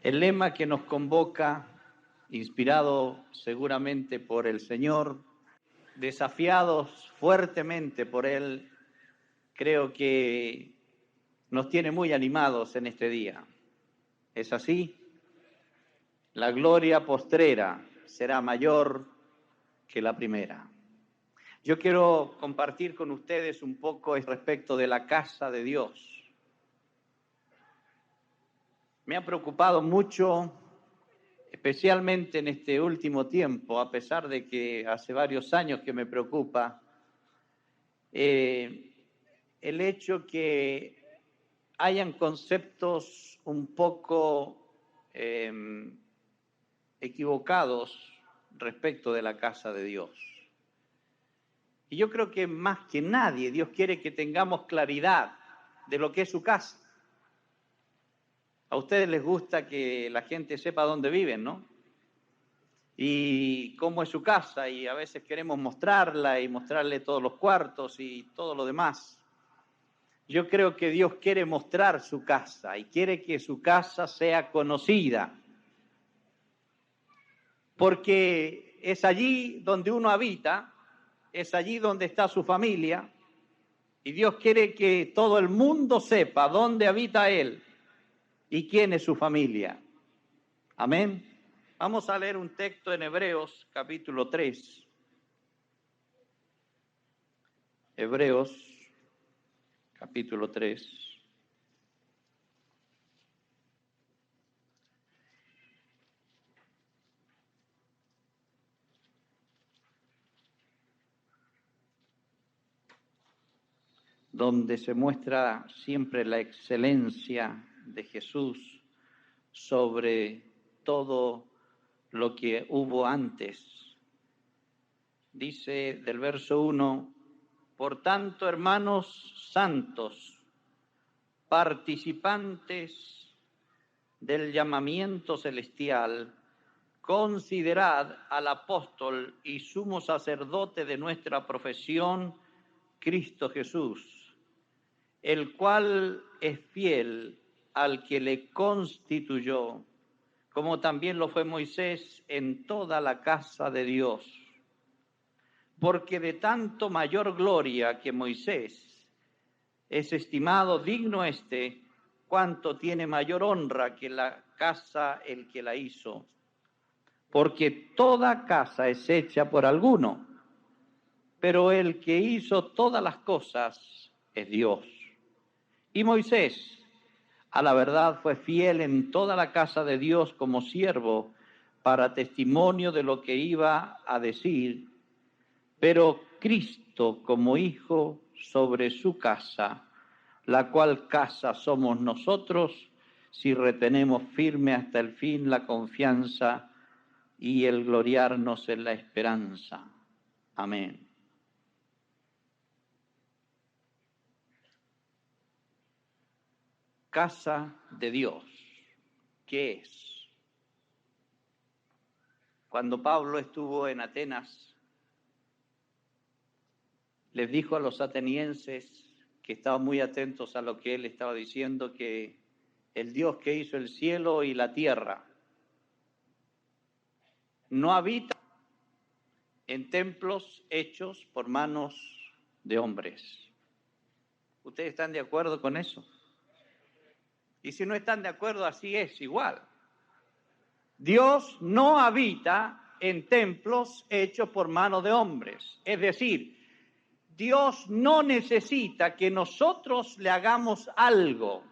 El lema que nos convoca, inspirado seguramente por el Señor, desafiados fuertemente por Él, creo que nos tiene muy animados en este día. ¿Es así? La gloria postrera será mayor que la primera. Yo quiero compartir con ustedes un poco respecto de la casa de Dios. Me ha preocupado mucho, especialmente en este último tiempo, a pesar de que hace varios años que me preocupa, el hecho que hayan conceptos un poco equivocados respecto de la casa de Dios. Y yo creo que más que nadie Dios quiere que tengamos claridad de lo que es su casa. A ustedes les gusta que la gente sepa dónde viven, ¿no? Y cómo es su casa, y a veces queremos mostrarla y mostrarle todos los cuartos y todo lo demás. Yo creo que Dios quiere mostrar su casa y quiere que su casa sea conocida, porque es allí donde uno habita, es allí donde está su familia, y Dios quiere que todo el mundo sepa dónde habita Él y quién es su familia. Amén. Vamos a leer un texto en Hebreos capítulo 3. Hebreos capítulo 3. Donde se muestra siempre la excelencia de Jesús sobre todo lo que hubo antes. Dice del verso 1, por tanto, hermanos santos, participantes del llamamiento celestial, considerad al apóstol y sumo sacerdote de nuestra profesión, Cristo Jesús, el cual es fiel al que le constituyó, como también lo fue Moisés en toda la casa de Dios. Porque de tanto mayor gloria que Moisés es estimado digno cuanto tiene mayor honra que la casa el que la hizo. Porque toda casa es hecha por alguno, pero el que hizo todas las cosas es Dios. Y Moisés, a la verdad, fue fiel en toda la casa de Dios como siervo para testimonio de lo que iba a decir, pero Cristo como hijo sobre su casa, la cual casa somos nosotros si retenemos firme hasta el fin la confianza y el gloriarnos en la esperanza. Amén. Casa de Dios, ¿qué es? Cuando Pablo estuvo en Atenas, les dijo a los atenienses que estaban muy atentos a lo que él estaba diciendo, que el Dios que hizo el cielo y la tierra no habita en templos hechos por manos de hombres. ¿Ustedes están de acuerdo con eso? Y si no están de acuerdo, así es igual. Dios no habita en templos hechos por manos de hombres. Es decir, Dios no necesita que nosotros le hagamos algo.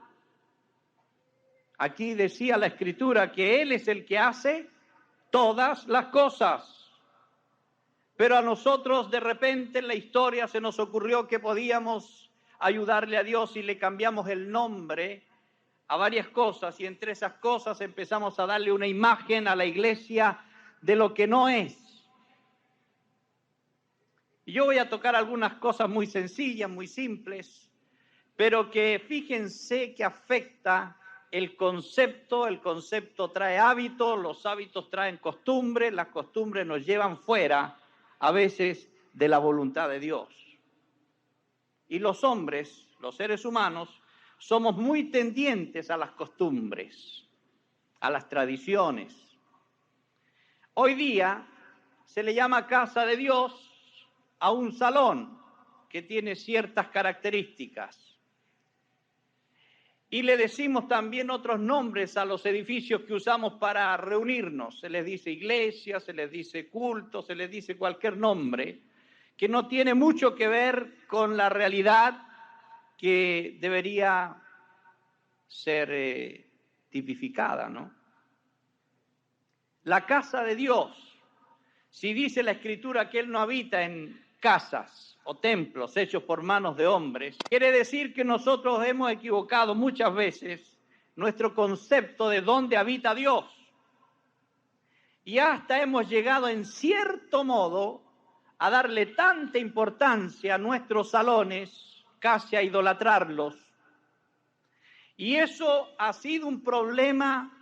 Aquí decía la Escritura que Él es el que hace todas las cosas. Pero a nosotros de repente en la historia se nos ocurrió que podíamos ayudarle a Dios y le cambiamos el nombre a varias cosas, y entre esas cosas empezamos a darle una imagen a la iglesia de lo que no es. Y yo voy a tocar algunas cosas muy sencillas, muy simples, pero que fíjense que afecta el concepto trae hábitos, los hábitos traen costumbres, las costumbres nos llevan fuera a veces de la voluntad de Dios. Y los hombres, los seres humanos, somos muy tendientes a las costumbres. a las tradiciones. Hoy día se le llama casa de Dios a un salón que tiene ciertas características. Y le decimos también otros nombres a los edificios que usamos para reunirnos. Se les dice iglesia, se les dice culto, se les dice cualquier nombre que no tiene mucho que ver con la realidad que debería ser tipificada, ¿no? La casa de Dios, si dice la Escritura que Él no habita en casas o templos hechos por manos de hombres, quiere decir que nosotros hemos equivocado muchas veces nuestro concepto de dónde habita Dios. Y hasta hemos llegado en cierto modo a darle tanta importancia a nuestros salones, casi a idolatrarlos. Y eso ha sido un problema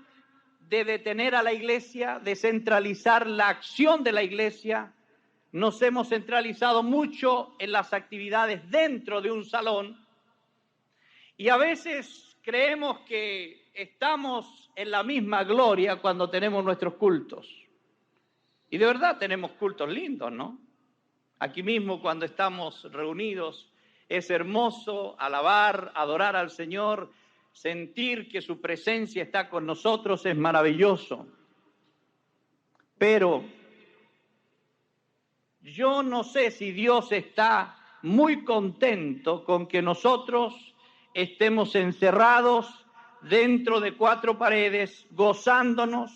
de detener a la iglesia, de centralizar la acción de la iglesia. Nos hemos centralizado mucho en las actividades dentro de un salón y a veces creemos que estamos en la misma gloria cuando tenemos nuestros cultos. Y de verdad tenemos cultos lindos, ¿no? Aquí mismo cuando estamos reunidos es hermoso alabar, adorar al Señor, sentir que su presencia está con nosotros es maravilloso. Pero yo no sé si Dios está muy contento con que nosotros estemos encerrados dentro de cuatro paredes, gozándonos,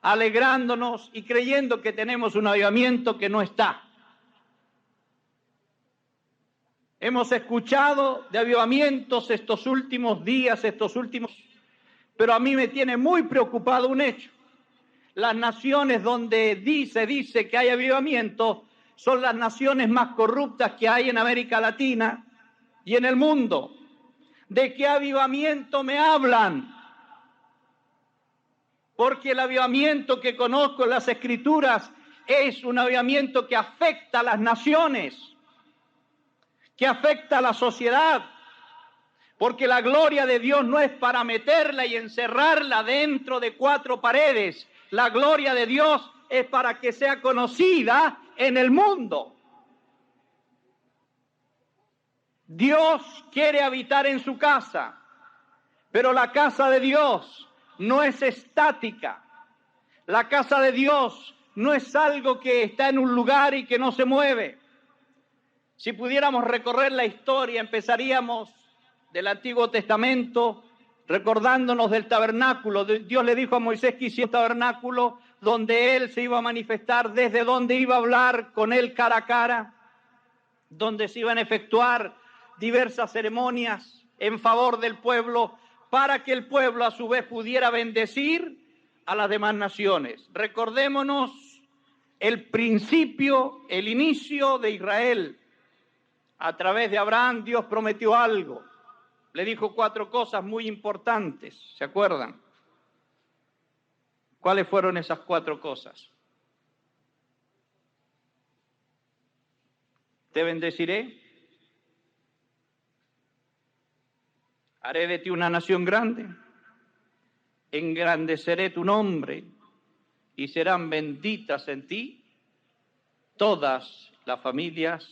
alegrándonos y creyendo que tenemos un avivamiento que no está. Hemos escuchado de avivamientos estos últimos días, pero a mí me tiene muy preocupado un hecho. Las naciones donde dice que hay avivamiento son las naciones más corruptas que hay en América Latina y en el mundo. ¿De qué avivamiento me hablan? Porque el avivamiento que conozco en las Escrituras es un avivamiento que afecta a las naciones, que afecta a la sociedad, porque la gloria de Dios no es para meterla y encerrarla dentro de cuatro paredes. La gloria de Dios es para que sea conocida en el mundo. Dios quiere habitar en su casa, pero la casa de Dios no es estática. La casa de Dios no es algo que está en un lugar y que no se mueve. Si pudiéramos recorrer la historia, empezaríamos del Antiguo Testamento, recordándonos del tabernáculo. Dios le dijo a Moisés que hiciera un tabernáculo donde él se iba a manifestar, desde donde iba a hablar con él cara a cara, donde se iban a efectuar diversas ceremonias en favor del pueblo, para que el pueblo a su vez pudiera bendecir a las demás naciones. Recordémonos el principio, el inicio de Israel. A través de Abraham Dios prometió algo. Le dijo cuatro cosas muy importantes, ¿se acuerdan? ¿Cuáles fueron esas cuatro cosas? Te bendeciré, haré de ti una nación grande, engrandeceré tu nombre y serán benditas en ti todas las familias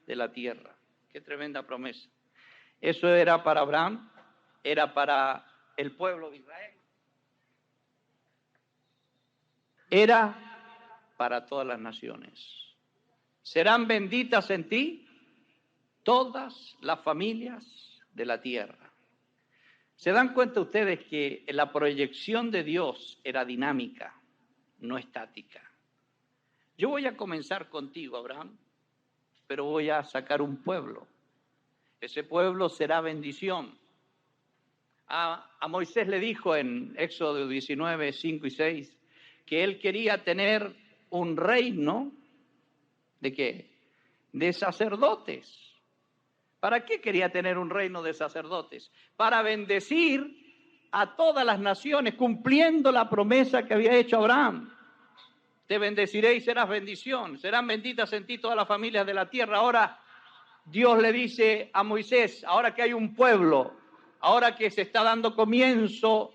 de la tierra. Qué tremenda promesa. Eso era para Abraham, era para el pueblo de Israel. Era para todas las naciones. Serán benditas en ti todas las familias de la tierra. ¿Se dan cuenta ustedes que la proyección de Dios era dinámica, no estática? Yo voy a comenzar contigo, Abraham, pero voy a sacar un pueblo. Ese pueblo será bendición. A Moisés le dijo en Éxodo 19, 5 y 6, que él quería tener un reino, ¿de qué? De sacerdotes. ¿Para qué quería tener un reino de sacerdotes? Para bendecir a todas las naciones, cumpliendo la promesa que había hecho Abraham. Te bendeciré y serás bendición. Serán benditas en ti todas las familias de la tierra. Ahora Dios le dice a Moisés, ahora que hay un pueblo, ahora que se está dando comienzo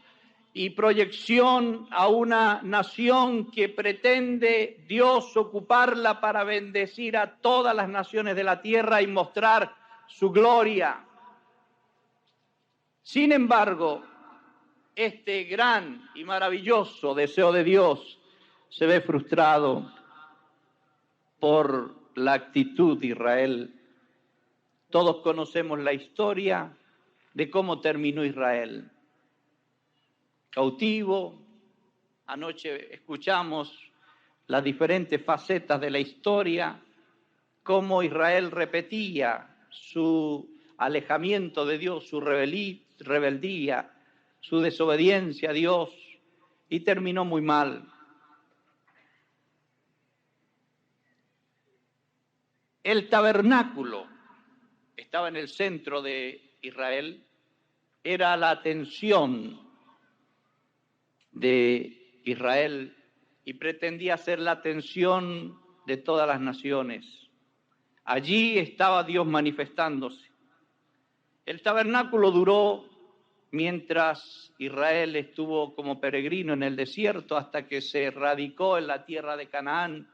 y proyección a una nación que pretende Dios ocuparla para bendecir a todas las naciones de la tierra y mostrar su gloria. Sin embargo, este gran y maravilloso deseo de Dios se ve frustrado por la actitud de Israel. Todos conocemos la historia de cómo terminó Israel. Cautivo. Anoche escuchamos las diferentes facetas de la historia, cómo Israel repetía su alejamiento de Dios, su rebeldía, su desobediencia a Dios, y terminó muy mal. El tabernáculo estaba en el centro de Israel, era la atención de Israel y pretendía ser la atención de todas las naciones. Allí estaba Dios manifestándose. El tabernáculo duró mientras Israel estuvo como peregrino en el desierto hasta que se radicó en la tierra de Canaán.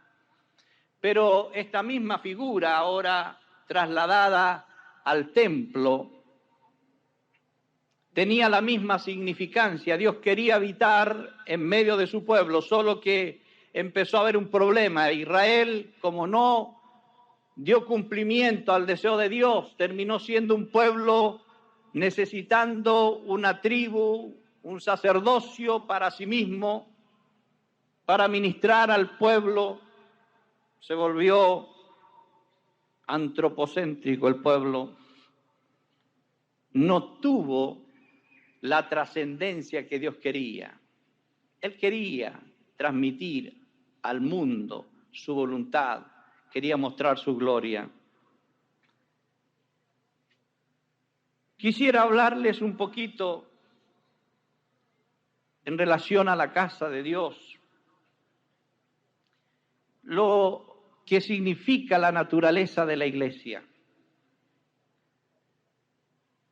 Pero esta misma figura, ahora trasladada al templo, tenía la misma significancia. Dios quería habitar en medio de su pueblo, solo que empezó a haber un problema. Israel, como no dio cumplimiento al deseo de Dios, terminó siendo un pueblo necesitando una tribu, un sacerdocio para sí mismo, para ministrar al pueblo. Se volvió antropocéntrico el pueblo. No tuvo la trascendencia que Dios quería. Él quería transmitir al mundo su voluntad, quería mostrar su gloria. Quisiera hablarles un poquito en relación a la casa de Dios, lo que significa la naturaleza de la iglesia.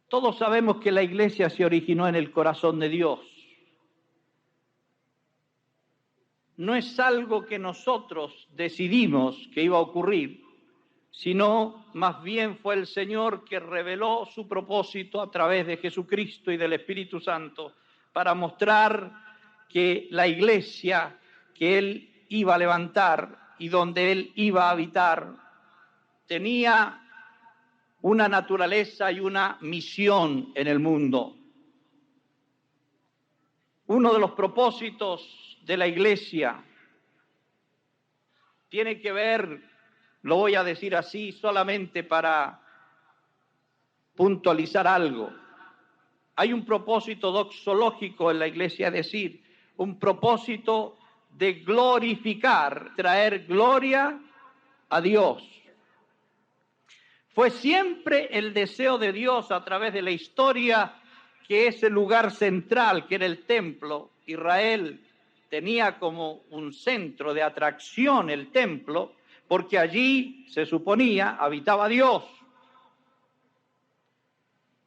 Todos sabemos que la iglesia se originó en el corazón de Dios. No es algo que nosotros decidimos que iba a ocurrir, sino más bien fue el Señor que reveló su propósito a través de Jesucristo y del Espíritu Santo para mostrar que la iglesia que Él iba a levantar y donde Él iba a habitar tenía una naturaleza y una misión en el mundo. Uno de los propósitos de la iglesia tiene que ver, lo voy a decir así solamente para puntualizar algo. Hay un propósito doxológico en la iglesia, es decir, un propósito de glorificar, traer gloria a Dios. Fue siempre el deseo de Dios a través de la historia que ese lugar central, que era el templo, Israel tenía como un centro de atracción el templo, porque allí, se suponía, habitaba Dios.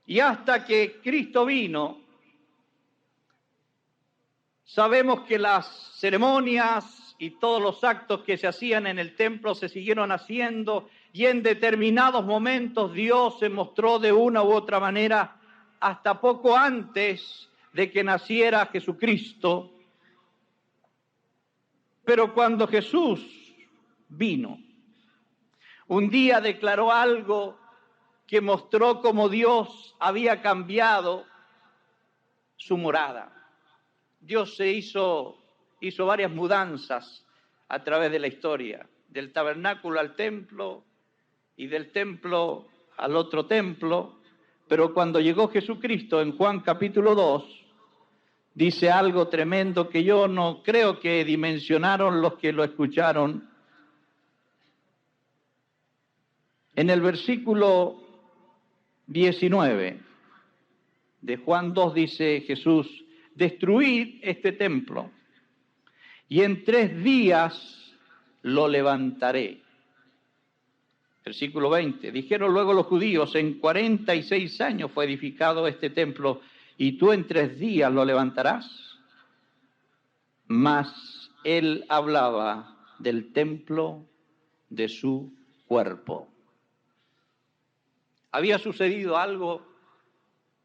Y hasta que Cristo vino, sabemos que las ceremonias y todos los actos que se hacían en el templo se siguieron haciendo, y en determinados momentos Dios se mostró de una u otra manera hasta poco antes de que naciera Jesucristo. Pero cuando Jesús vino, un día declaró algo que mostró cómo Dios había cambiado su morada. Dios hizo varias mudanzas a través de la historia, del tabernáculo al templo y del templo al otro templo, pero cuando llegó Jesucristo en Juan capítulo 2, dice algo tremendo que yo no creo que dimensionaron los que lo escucharon. En el versículo 19 de Juan 2 dice Jesús: destruid este templo y en 3 días lo levantaré. Versículo 20, dijeron luego los judíos: en 46 años fue edificado este templo y tú en 3 días lo levantarás. Mas él hablaba del templo de su cuerpo. Había sucedido algo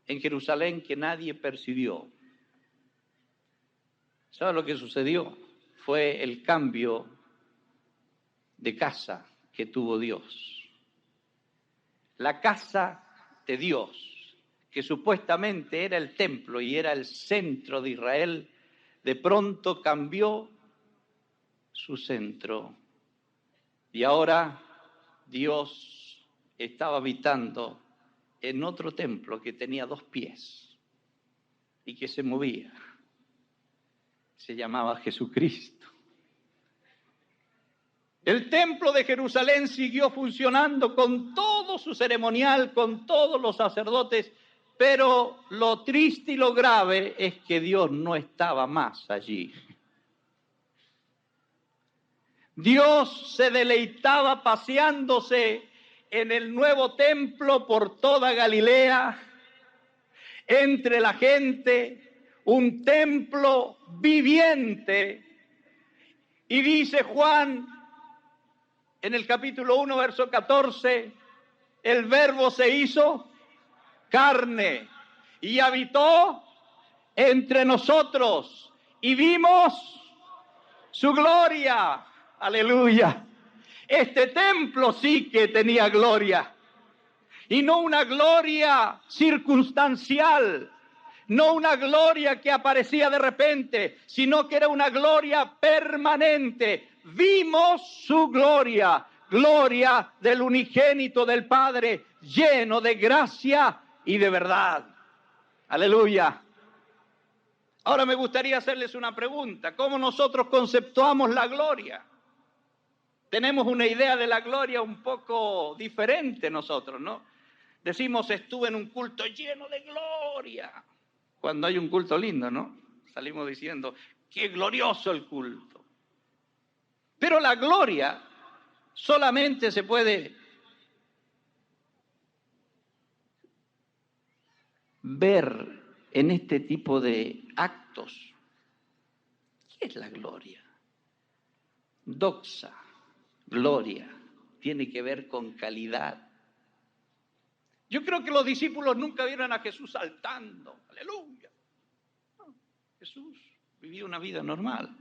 en Jerusalén que nadie percibió. ¿Sabe lo que sucedió? Fue el cambio de casa que tuvo Dios. La casa de Dios, que supuestamente era el templo y era el centro de Israel, de pronto cambió su centro. Y ahora Dios estaba habitando en otro templo que tenía 2 pies y que se movía. Se llamaba Jesucristo. El templo de Jerusalén siguió funcionando con todo su ceremonial, con todos los sacerdotes, pero lo triste y lo grave es que Dios no estaba más allí. Dios se deleitaba paseándose en el nuevo templo por toda Galilea, entre la gente, un templo viviente. Y dice Juan en el capítulo 1, verso 14, el Verbo se hizo carne y habitó entre nosotros y vimos su gloria. Aleluya. Este templo sí que tenía gloria. Y no una gloria circunstancial, no una gloria que aparecía de repente, sino que era una gloria permanente. Vimos su gloria, gloria del unigénito del Padre, lleno de gracia y de verdad. Aleluya. Ahora me gustaría hacerles una pregunta. ¿Cómo nosotros conceptuamos la gloria? Tenemos una idea de la gloria un poco diferente nosotros, ¿no? Decimos, estuve en un culto lleno de gloria. Cuando hay un culto lindo, ¿no? Salimos diciendo, qué glorioso el culto. Pero la gloria solamente se puede ver en este tipo de actos. ¿Qué es la gloria? Doxa, gloria, tiene que ver con calidad. Yo creo que los discípulos nunca vieron a Jesús saltando. Aleluya. No, Jesús vivía una vida normal.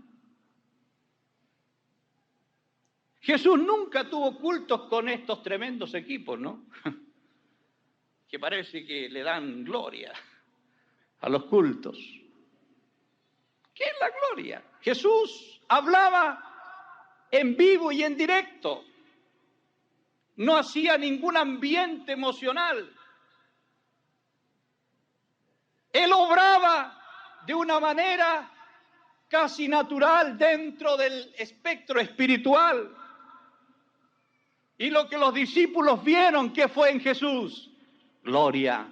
Jesús nunca tuvo cultos con estos tremendos equipos, ¿no? Que parece que le dan gloria a los cultos. ¿Qué es la gloria? Jesús hablaba en vivo y en directo. No hacía ningún ambiente emocional. Él obraba de una manera casi natural dentro del espectro espiritual. Y lo que los discípulos vieron, ¿qué fue en Jesús? Gloria.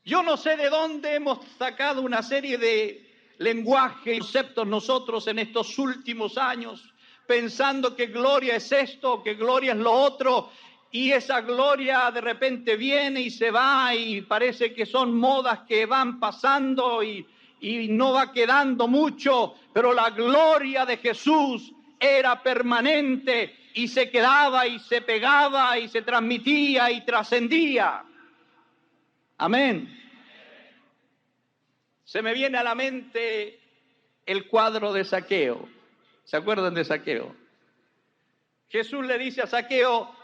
Yo no sé de dónde hemos sacado una serie de lenguajes y conceptos nosotros en estos últimos años, pensando que gloria es esto, que gloria es lo otro, y esa gloria de repente viene y se va y parece que son modas que van pasando y no va quedando mucho, pero la gloria de Jesús era permanente y se quedaba y se pegaba y se transmitía y trascendía. Amén. Se me viene a la mente el cuadro de Zaqueo. ¿Se acuerdan de Zaqueo? Jesús le dice a Zaqueo,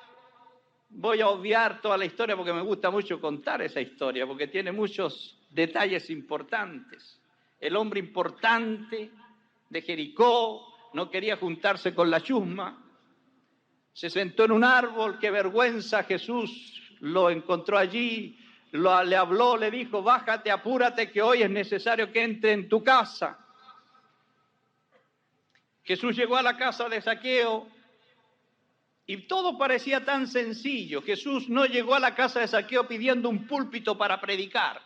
voy a obviar toda la historia porque me gusta mucho contar esa historia, porque tiene muchos detalles importantes. El hombre importante de Jericó no quería juntarse con la chusma, se sentó en un árbol, qué vergüenza, Jesús lo encontró allí, le habló, le dijo, bájate, apúrate, que hoy es necesario que entre en tu casa. Jesús llegó a la casa de Zaqueo y todo parecía tan sencillo. Jesús no llegó a la casa de Zaqueo pidiendo un púlpito para predicar.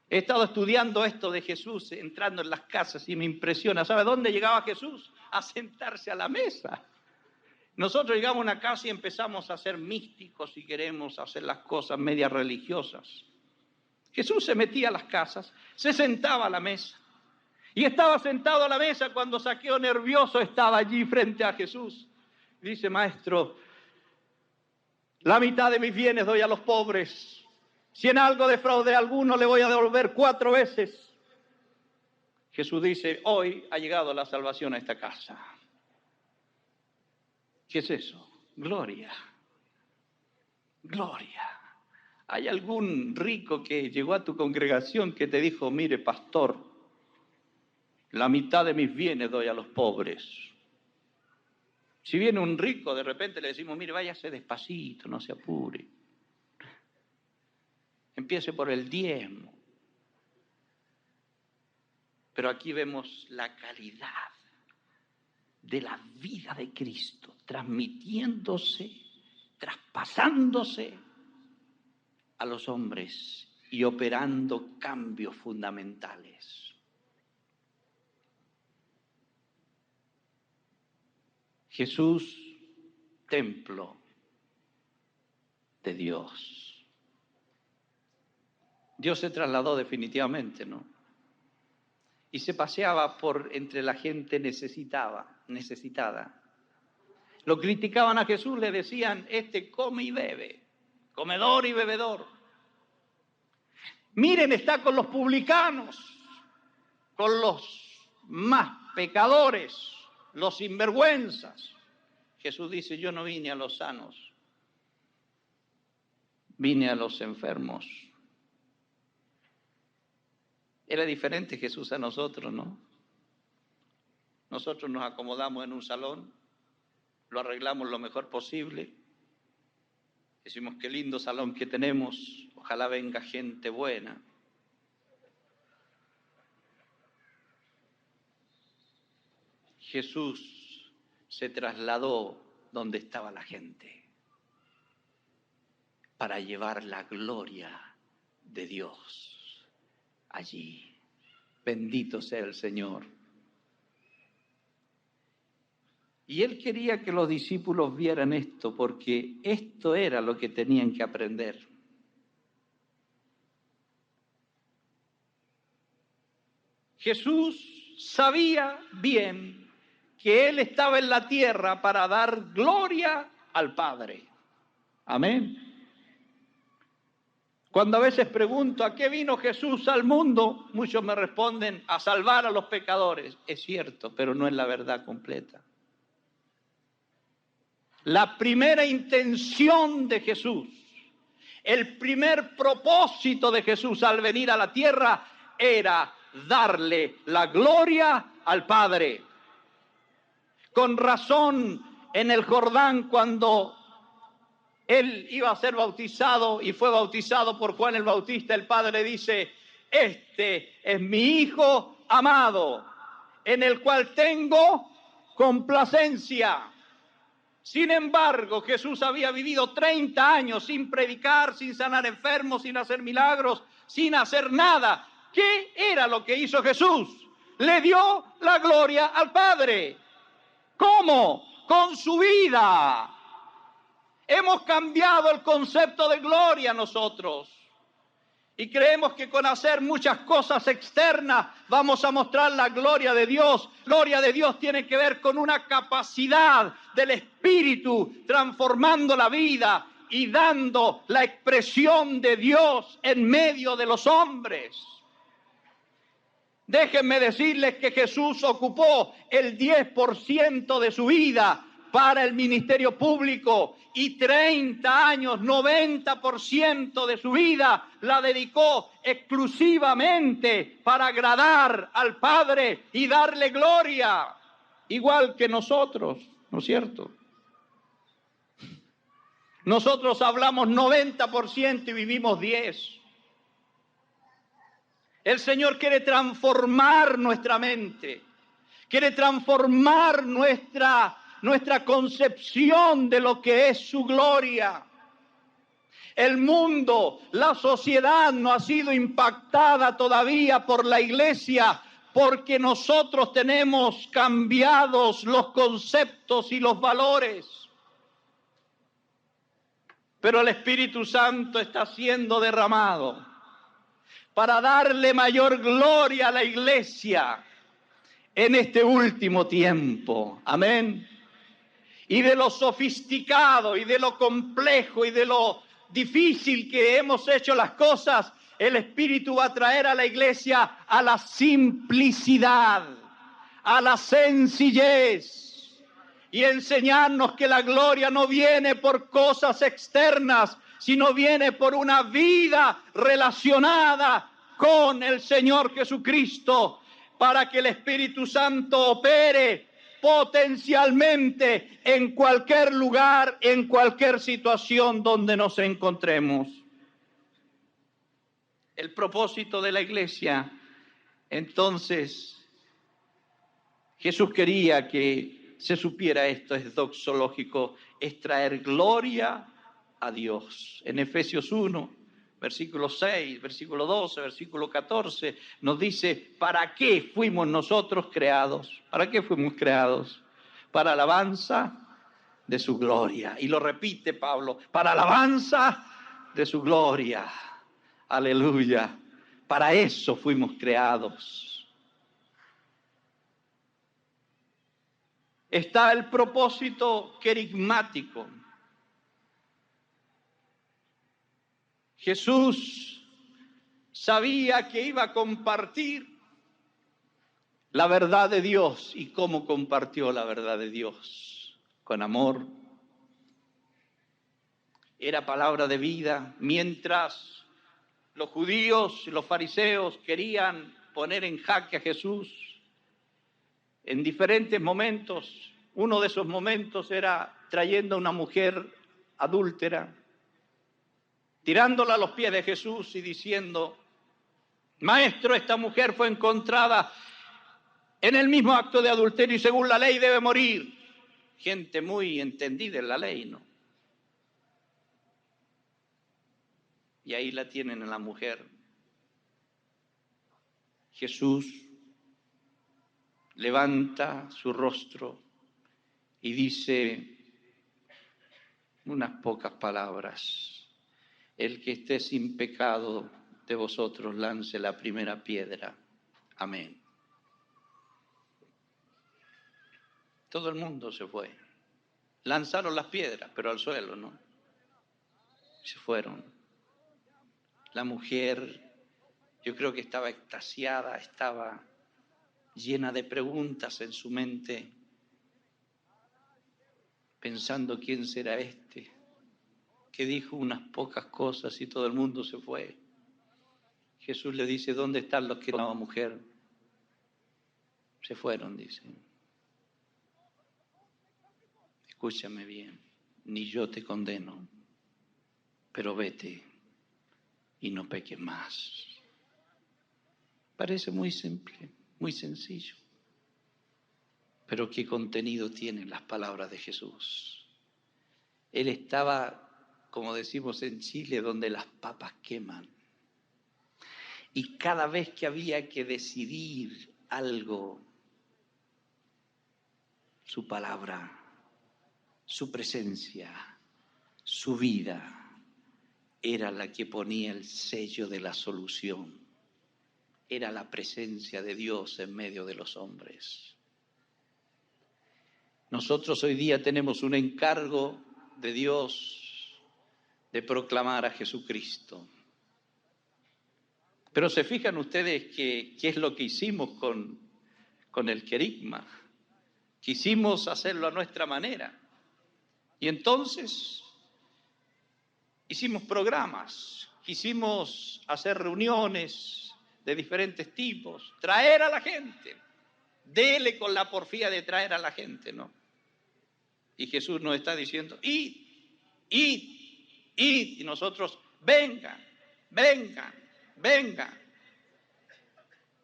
He estado estudiando esto de Jesús entrando en las casas y me impresiona. ¿Sabe dónde llegaba Jesús? A sentarse a la mesa. Nosotros llegamos a una casa y empezamos a ser místicos y queremos hacer las cosas medias religiosas. Jesús se metía a las casas, se sentaba a la mesa. Y estaba sentado a la mesa cuando Zaqueo, nervioso, estaba allí frente a Jesús. Dice: Maestro, la mitad de mis bienes doy a los pobres. Si en algo defraudé a alguno, le voy a devolver 4 veces. Jesús dice: hoy ha llegado la salvación a esta casa. ¿Qué es eso? Gloria. Gloria. ¿Hay algún rico que llegó a tu congregación que te dijo: mire, pastor, la mitad de mis bienes doy a los pobres? Si viene un rico, de repente le decimos: mire, váyase despacito, no se apure. Empiece por el diezmo. Pero aquí vemos la calidad de la vida de Cristo, transmitiéndose, traspasándose a los hombres y operando cambios fundamentales. Jesús, templo de Dios. Dios se trasladó definitivamente, ¿no? Y se paseaba por entre la gente necesitada. Lo criticaban a Jesús, le decían: este come y bebe, comedor y bebedor. Miren, está con los publicanos, con los más pecadores, los sinvergüenzas. Jesús dice: yo no vine a los sanos, vine a los enfermos. Era diferente Jesús a nosotros, ¿no? Nosotros nos acomodamos en un salón, lo arreglamos lo mejor posible. Decimos: qué lindo salón que tenemos, ojalá venga gente buena. Jesús se trasladó donde estaba la gente para llevar la gloria de Dios allí. Bendito sea el Señor. Y él quería que los discípulos vieran esto, porque esto era lo que tenían que aprender. Jesús sabía bien que él estaba en la tierra para dar gloria al Padre. Amén. Cuando a veces pregunto: ¿a qué vino Jesús al mundo?, muchos me responden: a salvar a los pecadores. Es cierto, pero no es la verdad completa. La primera intención de Jesús, el primer propósito de Jesús al venir a la tierra era darle la gloria al Padre. Con razón, en el Jordán, cuando él iba a ser bautizado y fue bautizado por Juan el Bautista, el Padre dice: este es mi Hijo amado, en el cual tengo complacencia. Sin embargo, Jesús había vivido 30 años sin predicar, sin sanar enfermos, sin hacer milagros, sin hacer nada. ¿Qué era lo que hizo Jesús? Le dio la gloria al Padre. ¿Cómo? Con su vida. Hemos cambiado el concepto de gloria nosotros. Y creemos que con hacer muchas cosas externas vamos a mostrar la gloria de Dios. Gloria de Dios tiene que ver con una capacidad del Espíritu transformando la vida y dando la expresión de Dios en medio de los hombres. Déjenme decirles que Jesús ocupó el 10% de su vida para el ministerio público y 30 años, 90% de su vida la dedicó exclusivamente para agradar al Padre y darle gloria, igual que nosotros, ¿no es cierto? Nosotros hablamos 90% y vivimos 10%. El Señor quiere transformar nuestra mente, quiere transformar nuestra concepción de lo que es su gloria. El mundo, la sociedad no ha sido impactada todavía por la iglesia porque nosotros tenemos cambiados los conceptos y los valores. Pero el Espíritu Santo está siendo derramado para darle mayor gloria a la iglesia en este último tiempo. Amén. Y de lo sofisticado y de lo complejo y de lo difícil que hemos hecho las cosas, el Espíritu va a traer a la iglesia a la simplicidad, a la sencillez y enseñarnos que la gloria no viene por cosas externas, sino viene por una vida relacionada con el Señor Jesucristo, para que el Espíritu Santo opere potencialmente en cualquier lugar, en cualquier situación donde nos encontremos. El propósito de la iglesia, entonces, Jesús quería que se supiera esto, es doxológico, es traer gloria a Dios. En Efesios 1, versículo 6, versículo 12, versículo 14, nos dice, ¿para qué fuimos nosotros creados? ¿Para qué fuimos creados? Para alabanza de su gloria. Y lo repite Pablo, para alabanza de su gloria. Aleluya. Para eso fuimos creados. Está el propósito querigmático. Jesús sabía que iba a compartir la verdad de Dios. ¿Y cómo compartió la verdad de Dios? Con amor. Era palabra de vida. Mientras los judíos y los fariseos querían poner en jaque a Jesús en diferentes momentos, uno de esos momentos era trayendo a una mujer adúltera, tirándola a los pies de Jesús y diciendo, Maestro, esta mujer fue encontrada en el mismo acto de adulterio y según la ley debe morir. Gente muy entendida en la ley, ¿no? Y ahí la tienen a la mujer. Jesús levanta su rostro y dice unas pocas palabras. El que esté sin pecado de vosotros lance la primera piedra. Amén. Todo el mundo se fue. Lanzaron las piedras, pero al suelo, ¿no? Se fueron. La mujer, yo creo que estaba extasiada, estaba llena de preguntas en su mente, pensando quién será este, que dijo unas pocas cosas y todo el mundo se fue. Jesús le dice, ¿dónde están los que no, mujer? Se fueron, dice. Escúchame bien, ni yo te condeno, pero vete y no peques más. Parece muy simple, muy sencillo. Pero qué contenido tienen las palabras de Jesús. Él estaba, como decimos en Chile, donde las papas queman. Y cada vez que había que decidir algo, su palabra, su presencia, su vida, era la que ponía el sello de la solución. Era la presencia de Dios en medio de los hombres. Nosotros hoy día tenemos un encargo de Dios de proclamar a Jesucristo. Pero se fijan ustedes qué es lo que hicimos con el querigma. Quisimos hacerlo a nuestra manera. Y entonces hicimos programas, quisimos hacer reuniones de diferentes tipos, traer a la gente. Dele con la porfía de traer a la gente, ¿no? Y Jesús nos está diciendo, id, y nosotros, vengan.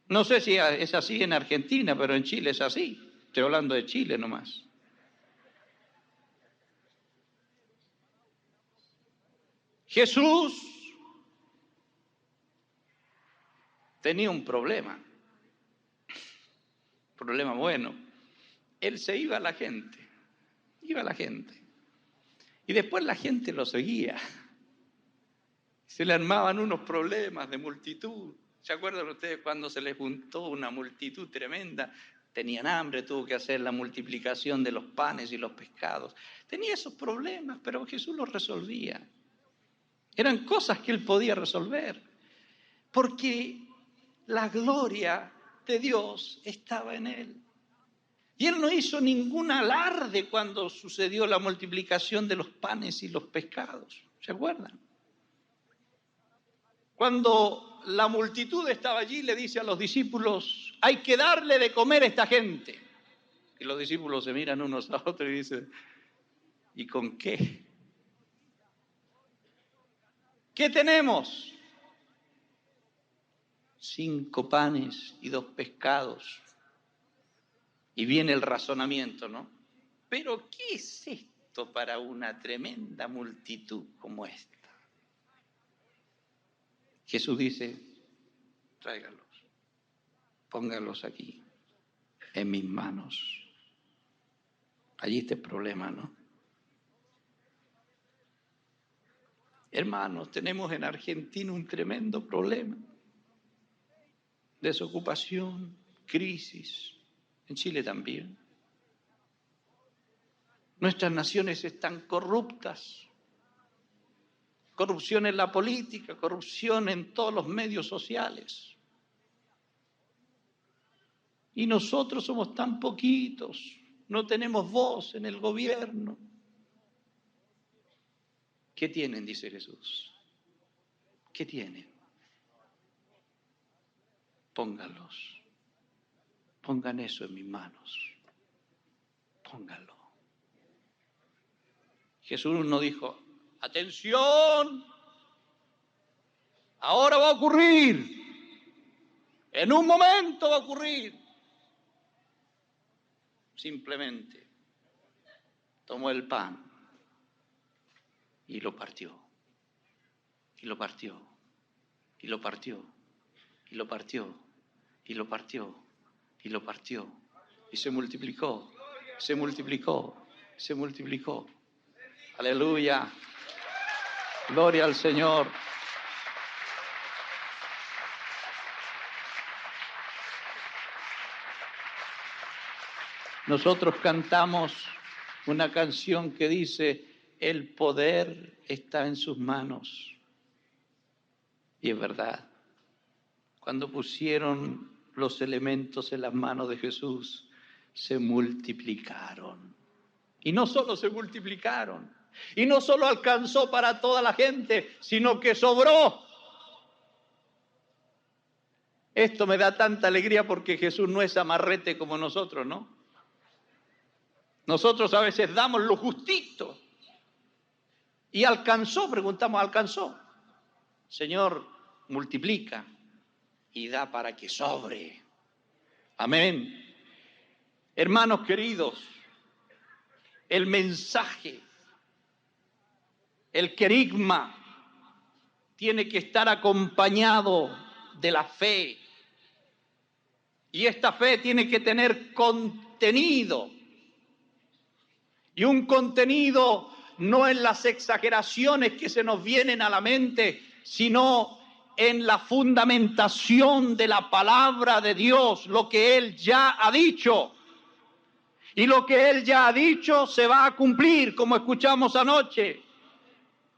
No sé si es así en Argentina, pero en Chile es así. Estoy hablando de Chile nomás. Jesús tenía un problema bueno. Él se iba a la gente. Y después la gente lo seguía. Se le armaban unos problemas de multitud. ¿Se acuerdan ustedes cuando se les juntó una multitud tremenda? Tenían hambre, tuvo que hacer la multiplicación de los panes y los pescados. Tenía esos problemas, pero Jesús los resolvía. Eran cosas que él podía resolver, porque la gloria de Dios estaba en él. Y él no hizo ningún alarde cuando sucedió la multiplicación de los panes y los pescados. ¿Se acuerdan? Cuando la multitud estaba allí, le dice a los discípulos, hay que darle de comer a esta gente. Y los discípulos se miran unos a otros y dicen, ¿y con qué? ¿Qué tenemos? 5 panes y 2 pescados. Y viene el razonamiento, ¿no? Pero ¿qué es esto para una tremenda multitud como esta? Jesús dice, tráigalos, póngalos aquí, en mis manos. Allí está el problema, ¿no? Hermanos, tenemos en Argentina un tremendo problema. Desocupación, crisis, en Chile también. Nuestras naciones están corruptas. Corrupción en la política, corrupción en todos los medios sociales. Y nosotros somos tan poquitos, no tenemos voz en el gobierno. ¿Qué tienen? Dice Jesús. ¿Qué tienen? Pónganlos. Pongan eso en mis manos. Pónganlo. Jesús no dijo, atención, ahora va a ocurrir, en un momento va a ocurrir. Simplemente tomó el pan y lo partió, y lo partió, y lo partió, y lo partió, y lo partió, y lo partió, y se multiplicó, se multiplicó, se multiplicó. Aleluya, gloria al Señor. Nosotros cantamos una canción que dice, el poder está en sus manos. Y es verdad, cuando pusieron los elementos en las manos de Jesús, se multiplicaron. Y no solo se multiplicaron, y no solo alcanzó para toda la gente, sino que sobró. Esto me da tanta alegría porque Jesús no es amarrete como nosotros, ¿no? Nosotros a veces damos lo justito. Y alcanzó, preguntamos, ¿alcanzó? Señor, multiplica y da para que sobre. Amén. Hermanos queridos, el mensaje, el querigma, tiene que estar acompañado de la fe. Y esta fe tiene que tener contenido. Y un contenido no en las exageraciones que se nos vienen a la mente, sino en la fundamentación de la palabra de Dios, lo que Él ya ha dicho. Y lo que Él ya ha dicho se va a cumplir, como escuchamos anoche.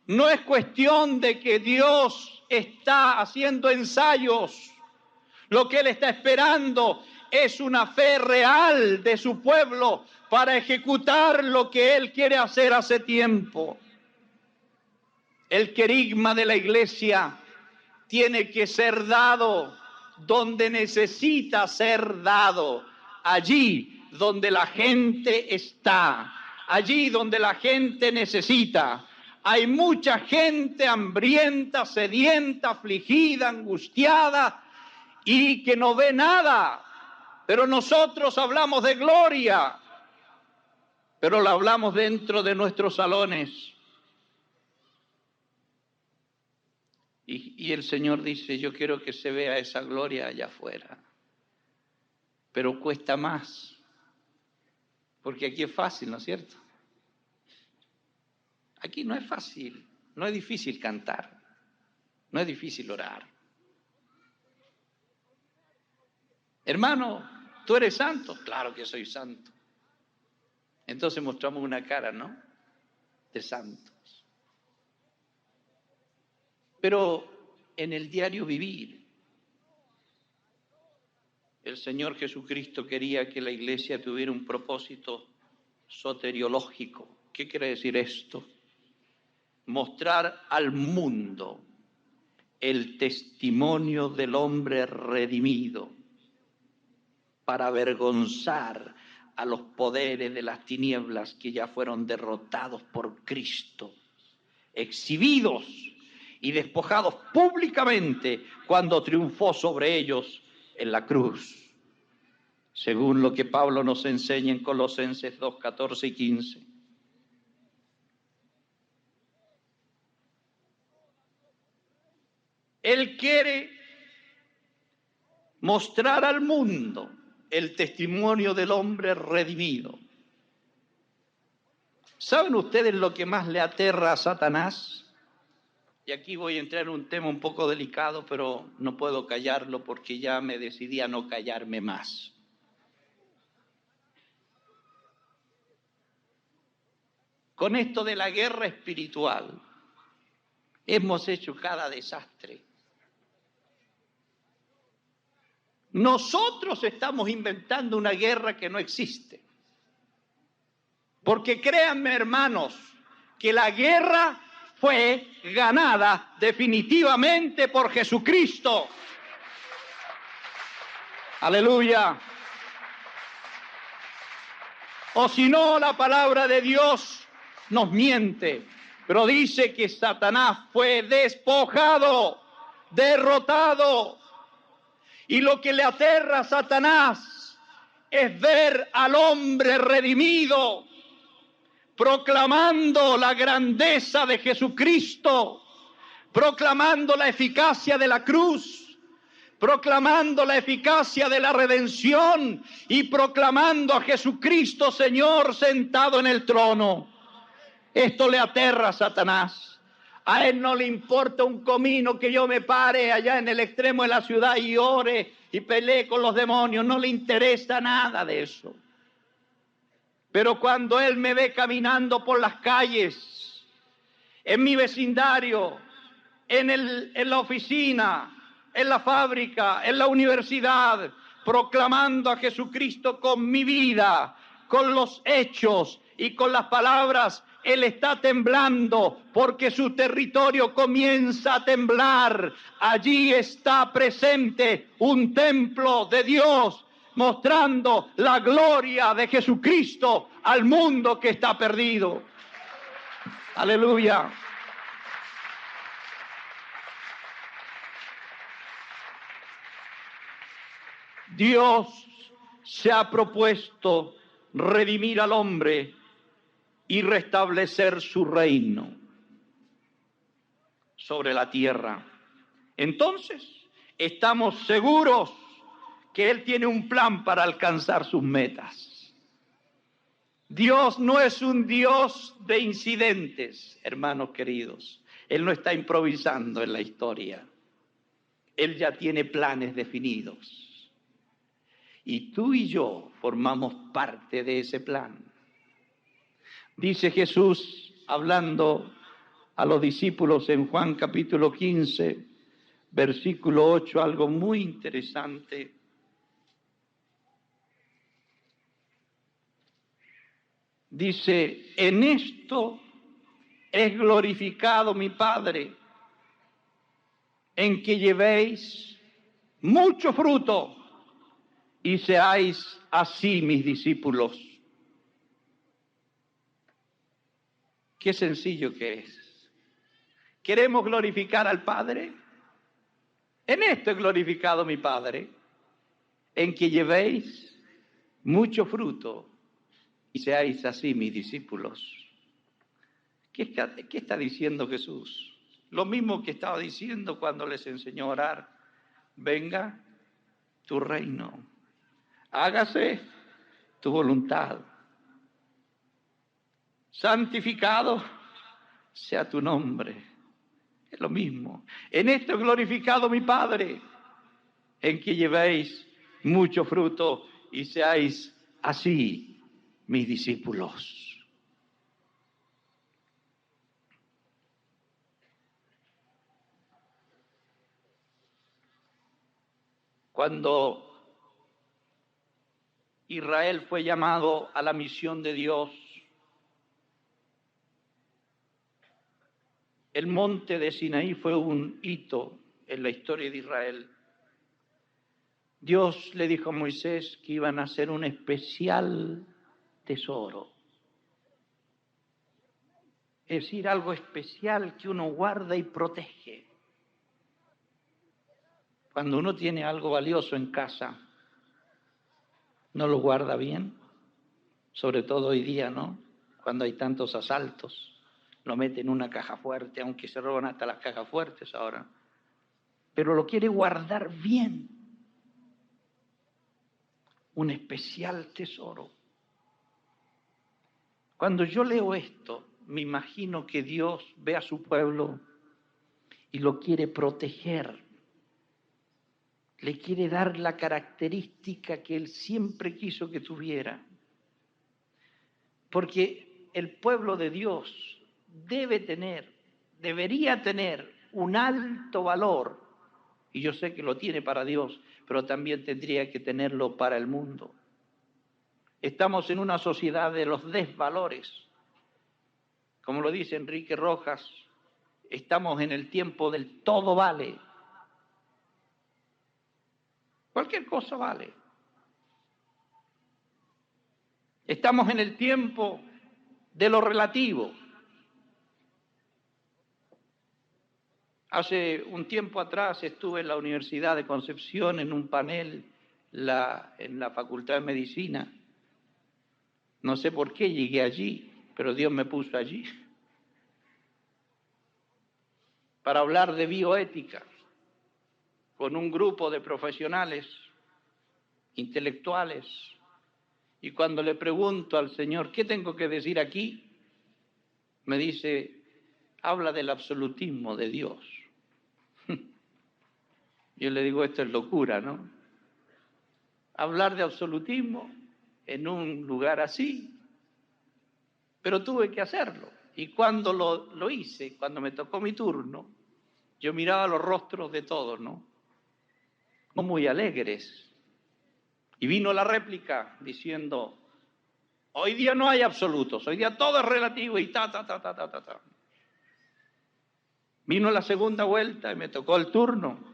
No es cuestión de que Dios está haciendo ensayos. Lo que Él está esperando es una fe real de su pueblo para ejecutar lo que Él quiere hacer hace tiempo. El querigma de la iglesia tiene que ser dado donde necesita ser dado, allí donde la gente está, allí donde la gente necesita. Hay mucha gente hambrienta, sedienta, afligida, angustiada y que no ve nada. Pero nosotros hablamos de gloria, pero la hablamos dentro de nuestros salones. Y el Señor dice, yo quiero que se vea esa gloria allá afuera. Pero cuesta más, porque aquí es fácil, ¿no es cierto? Aquí no es fácil, no es difícil cantar, no es difícil orar. Hermano, ¿tú eres santo? Claro que soy santo. Entonces mostramos una cara, ¿no?, de santos. Pero en el diario vivir, el Señor Jesucristo quería que la iglesia tuviera un propósito soteriológico. ¿Qué quiere decir esto? Mostrar al mundo el testimonio del hombre redimido para avergonzar a los poderes de las tinieblas que ya fueron derrotados por Cristo, exhibidos y despojados públicamente cuando triunfó sobre ellos en la cruz, según lo que Pablo nos enseña en Colosenses 2, 14 y 15. Él quiere mostrar al mundo el testimonio del hombre redimido. ¿Saben ustedes lo que más le aterra a Satanás? Y aquí voy a entrar en un tema un poco delicado, pero no puedo callarlo porque ya me decidí a no callarme más. Con esto de la guerra espiritual, hemos hecho cada desastre. Nosotros estamos inventando una guerra que no existe. Porque créanme, hermanos, que la guerra fue ganada definitivamente por Jesucristo. Aleluya. O si no, la palabra de Dios nos miente, pero dice que Satanás fue despojado, derrotado. Y lo que le aterra a Satanás es ver al hombre redimido proclamando la grandeza de Jesucristo, proclamando la eficacia de la cruz, proclamando la eficacia de la redención y proclamando a Jesucristo Señor sentado en el trono. Esto le aterra a Satanás. A él no le importa un comino que yo me pare allá en el extremo de la ciudad y ore y pelee con los demonios. No le interesa nada de eso. Pero cuando él me ve caminando por las calles, en mi vecindario, en la oficina, en la fábrica, en la universidad, proclamando a Jesucristo con mi vida, con los hechos y con las palabras, él está temblando porque su territorio comienza a temblar. Allí está presente un templo de Dios mostrando la gloria de Jesucristo al mundo que está perdido. Aleluya. Dios se ha propuesto redimir al hombre y restablecer su reino sobre la tierra. Entonces, estamos seguros que Él tiene un plan para alcanzar sus metas. Dios no es un Dios de incidentes, hermanos queridos. Él no está improvisando en la historia. Él ya tiene planes definidos. Y tú y yo formamos parte de ese plan. Dice Jesús, hablando a los discípulos en Juan capítulo 15, versículo 8, algo muy interesante. Dice, en esto es glorificado mi Padre, en que llevéis mucho fruto y seáis así mis discípulos. Qué sencillo que es. ¿Queremos glorificar al Padre? En esto es glorificado mi Padre, en que llevéis mucho fruto y seáis así mis discípulos. ¿Qué está diciendo Jesús? Lo mismo que estaba diciendo cuando les enseñó a orar. Venga tu reino, hágase tu voluntad. Santificado sea tu nombre. Es lo mismo. En esto he glorificado mi Padre, en que llevéis mucho fruto y seáis así mis discípulos. Cuando Israel fue llamado a la misión de Dios, el monte de Sinaí fue un hito en la historia de Israel. Dios le dijo a Moisés que iban a hacer un especial tesoro. Es decir, algo especial que uno guarda y protege. Cuando uno tiene algo valioso en casa, no lo guarda bien, sobre todo hoy día, ¿no? Cuando hay tantos asaltos, lo mete en una caja fuerte, aunque se roban hasta las cajas fuertes ahora. Pero lo quiere guardar bien. Un especial tesoro. Cuando yo leo esto, me imagino que Dios ve a su pueblo y lo quiere proteger. Le quiere dar la característica que Él siempre quiso que tuviera. Porque el pueblo de Dios debería tener un alto valor, y yo sé que lo tiene para Dios, pero también tendría que tenerlo para el mundo. Estamos en una sociedad de los desvalores. Como lo dice Enrique Rojas, estamos en el tiempo del todo vale. Cualquier cosa vale. Estamos en el tiempo de lo relativo. Hace un tiempo atrás estuve en la Universidad de Concepción en un panel en la Facultad de Medicina. No sé por qué llegué allí, pero Dios me puso allí para hablar de bioética con un grupo de profesionales, intelectuales. Y cuando le pregunto al Señor, ¿qué tengo que decir aquí? Me dice, habla del absolutismo de Dios. Yo le digo, esto es locura, ¿no? Hablar de absolutismo en un lugar así. Pero tuve que hacerlo. Y cuando lo hice, cuando me tocó mi turno, yo miraba los rostros de todos, ¿no? No muy alegres. Y vino la réplica diciendo, hoy día no hay absolutos, hoy día todo es relativo y ta. Vino la segunda vuelta y me tocó el turno.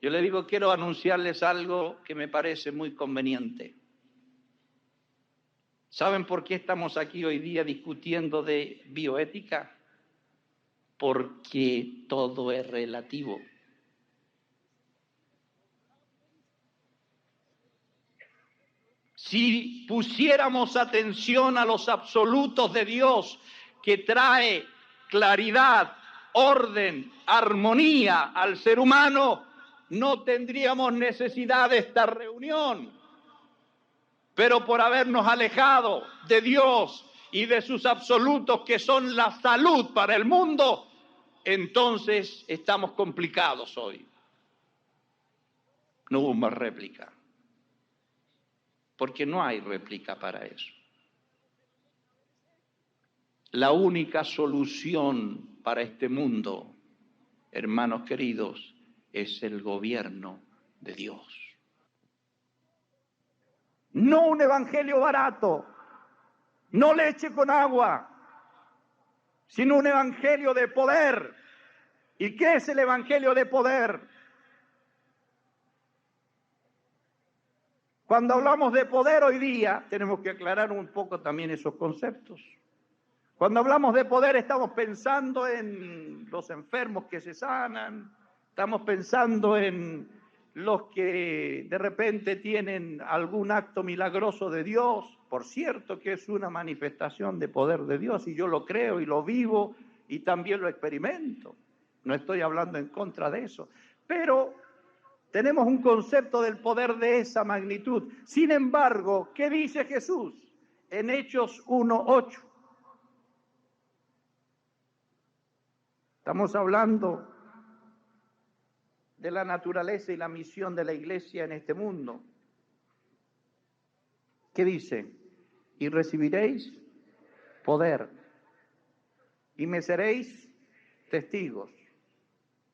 Yo le digo, quiero anunciarles algo que me parece muy conveniente. ¿Saben por qué estamos aquí hoy día discutiendo de bioética? Porque todo es relativo. Si pusiéramos atención a los absolutos de Dios, que trae claridad, orden, armonía al ser humano, no tendríamos necesidad de esta reunión. Pero por habernos alejado de Dios y de sus absolutos, que son la salud para el mundo, entonces estamos complicados hoy. No hubo más réplica. Porque no hay réplica para eso. La única solución para este mundo, hermanos queridos, es el gobierno de Dios. No un evangelio barato, no leche con agua, sino un evangelio de poder. ¿Y qué es el evangelio de poder? Cuando hablamos de poder hoy día, tenemos que aclarar un poco también esos conceptos. Cuando hablamos de poder, estamos pensando en los enfermos que se sanan, estamos pensando en los que de repente tienen algún acto milagroso de Dios. Por cierto que es una manifestación de poder de Dios, y yo lo creo y lo vivo y también lo experimento. No estoy hablando en contra de eso, pero tenemos un concepto del poder de esa magnitud. Sin embargo, ¿qué dice Jesús en Hechos 1:8? Estamos hablando de la naturaleza y la misión de la Iglesia en este mundo. ¿Qué dice? Y recibiréis poder, y me seréis testigos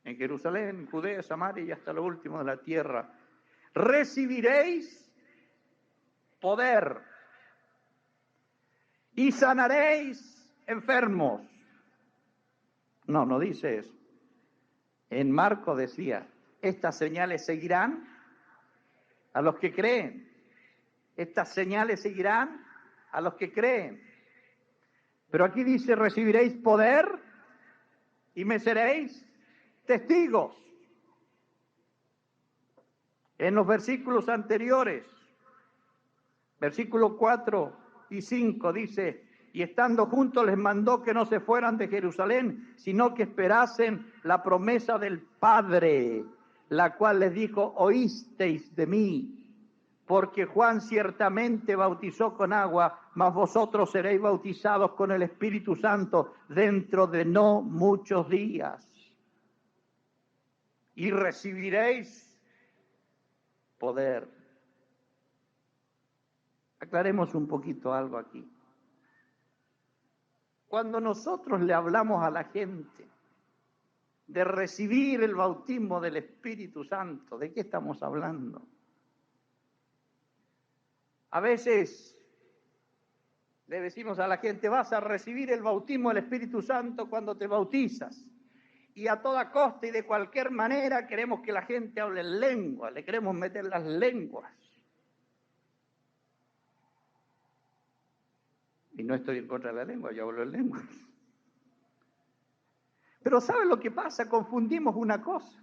en Jerusalén, en Judea, Samaria y hasta lo último de la tierra. Recibiréis poder y sanaréis enfermos. No, no dice eso. En Marcos decía, estas señales seguirán a los que creen. Estas señales seguirán a los que creen. Pero aquí dice, recibiréis poder y me seréis testigos. En los versículos anteriores, versículos 4 y 5, dice, y estando juntos les mandó que no se fueran de Jerusalén, sino que esperasen la promesa del Padre, la cual les dijo, oísteis de mí. Porque Juan ciertamente bautizó con agua, mas vosotros seréis bautizados con el Espíritu Santo dentro de no muchos días. Y recibiréis poder. Aclaremos un poquito algo aquí. Cuando nosotros le hablamos a la gente de recibir el bautismo del Espíritu Santo, ¿de qué estamos hablando? A veces le decimos a la gente, vas a recibir el bautismo del Espíritu Santo cuando te bautizas. Y a toda costa y de cualquier manera queremos que la gente hable en lengua, le queremos meter las lenguas. Y no estoy en contra de la lengua, yo hablo en lengua. Pero ¿saben lo que pasa? Confundimos una cosa.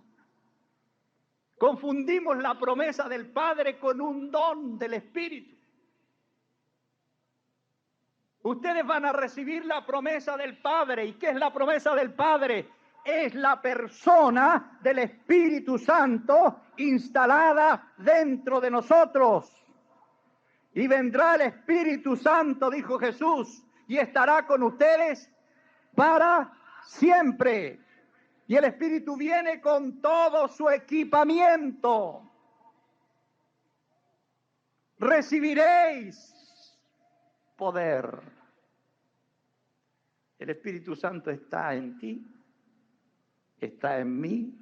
Confundimos la promesa del Padre con un don del Espíritu. Ustedes van a recibir la promesa del Padre. ¿Y qué es la promesa del Padre? Es la persona del Espíritu Santo instalada dentro de nosotros. Y vendrá el Espíritu Santo, dijo Jesús, y estará con ustedes para siempre. Y el Espíritu viene con todo su equipamiento. Recibiréis poder. El Espíritu Santo está en ti, está en mí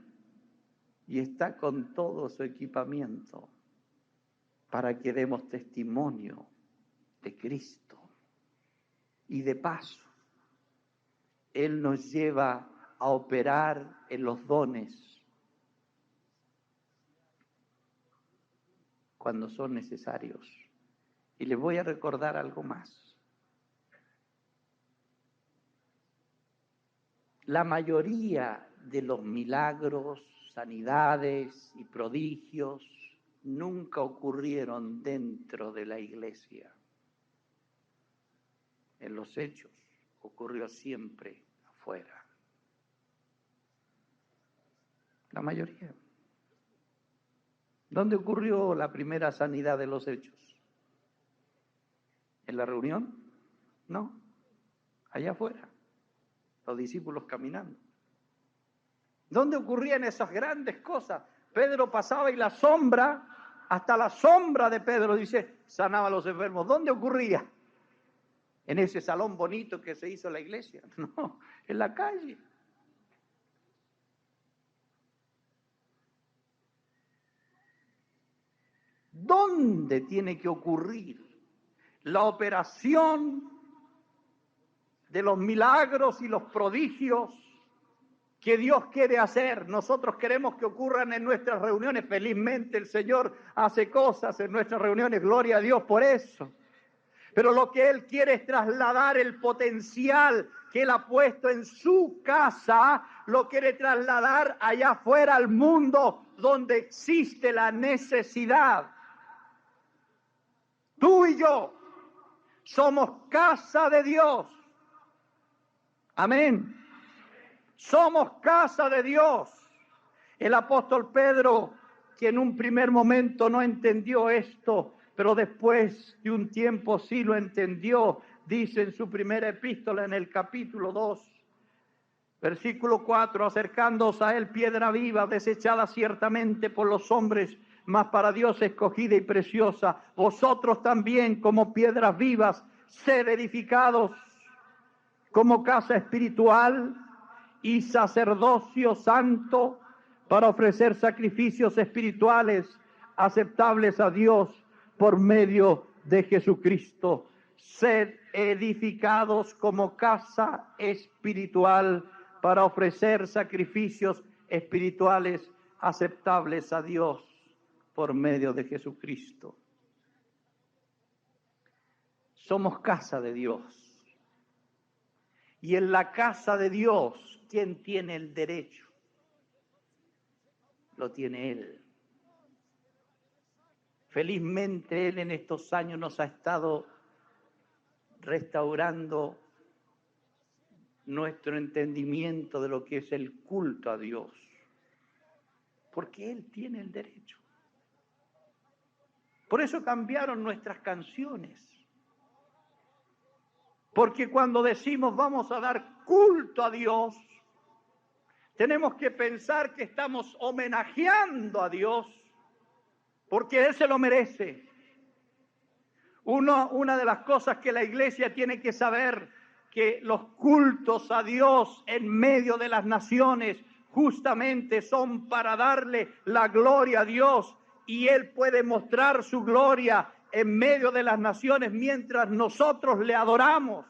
y está con todo su equipamiento para que demos testimonio de Cristo. Y de paso, Él nos lleva a operar en los dones cuando son necesarios. Y les voy a recordar algo más. La mayoría de los milagros, sanidades y prodigios nunca ocurrieron dentro de la iglesia. En los hechos ocurrió siempre afuera. La mayoría. ¿Dónde ocurrió la primera sanidad de los hechos? ¿En la reunión? No, allá afuera. Los discípulos caminando. ¿Dónde ocurrían esas grandes cosas? Pedro pasaba y la sombra, hasta la sombra de Pedro, dice, sanaba a los enfermos. ¿Dónde ocurría? ¿En ese salón bonito que se hizo la iglesia? No, en la calle. ¿Dónde tiene que ocurrir la operación de los milagros y los prodigios que Dios quiere hacer? Nosotros queremos que ocurran en nuestras reuniones. Felizmente el Señor hace cosas en nuestras reuniones, gloria a Dios por eso. Pero lo que Él quiere es trasladar el potencial que Él ha puesto en su casa, lo quiere trasladar allá afuera al mundo donde existe la necesidad. Tú y yo somos casa de Dios. Amén. Somos casa de Dios. El apóstol Pedro, que en un primer momento no entendió esto, pero después de un tiempo sí lo entendió, dice en su primera epístola en el capítulo 2, Versículo 4, acercándoos a él piedra viva, desechada ciertamente por los hombres, mas para Dios escogida y preciosa. Vosotros también, como piedras vivas, sed edificados como casa espiritual y sacerdocio santo para ofrecer sacrificios espirituales aceptables a Dios por medio de Jesucristo. Sed edificados como casa espiritual para ofrecer sacrificios espirituales aceptables a Dios por medio de Jesucristo. Somos casa de Dios. Y en la casa de Dios, ¿quién tiene el derecho? Lo tiene Él. Felizmente Él en estos años nos ha estado restaurando nuestro entendimiento de lo que es el culto a Dios. Porque Él tiene el derecho. Por eso cambiaron nuestras canciones. Porque cuando decimos vamos a dar culto a Dios, tenemos que pensar que estamos homenajeando a Dios, porque Él se lo merece. Una de las cosas que la iglesia tiene que saber, que los cultos a Dios en medio de las naciones justamente son para darle la gloria a Dios, y Él puede mostrar su gloria en medio de las naciones mientras nosotros le adoramos.